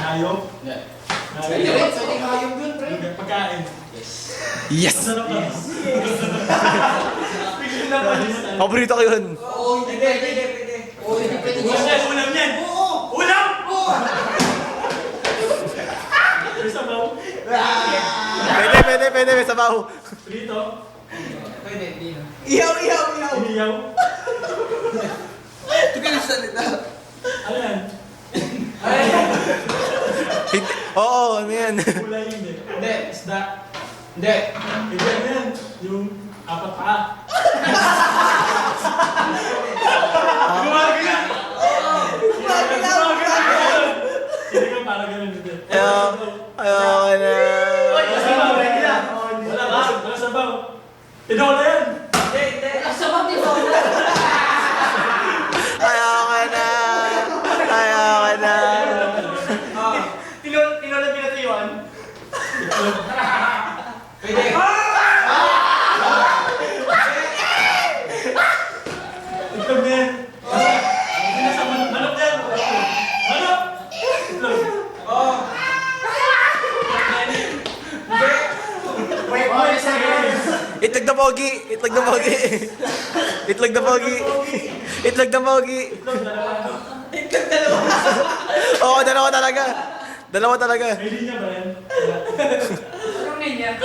Hayop? Hindi. Hayop? Pwede hayop dun, pre. Pagkain? Yes! Masarap ba? Paborito ko yun. Oo, hindi pwede. Oo, hindi pwede. Ulam yan! Oo! Ulam! Oo! May sabaw? Pwede, may sabaw. Prito? Pwede, hindi na. Iniyaw? Ito ka na salita. Ano yan? Oo, ano yan? Kulay hindi. Hindi. Isda? Hindi. Hindi, ano yan? Yung apat paa. Gumagana! Gumagana! Hindi ka parang ganun dito. Ayaw na. Wala sabaw. Wala ba? Wala sabaw. Tinola yan! Hindi. Sabab dito. Ayaw na. Ayaw na. Tinola pinatuyuan? Pwede. Itlog na yan. Hindi na sa manok yan. Manok! Itlog. Oo. Wait, seconds. Itlog na pogi. Itlog na pogi. Itlog na pogi. Itlog na pogi. Itlog, dalawa. Oo, dalawa talaga. Dalawa talaga. May linya ba yan? Anong niya?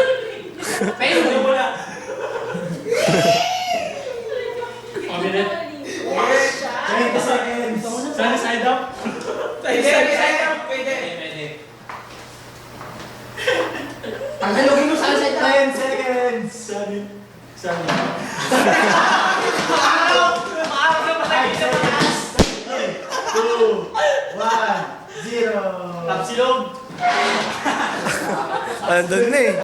Ano wala? Pamilit. 20 seconds. Sunny side up? Pwede. Tanggalogin mo sa side up. 10 seconds. Sunny. Sunny. Two, one, zero. Tapsilog. Andun na eh.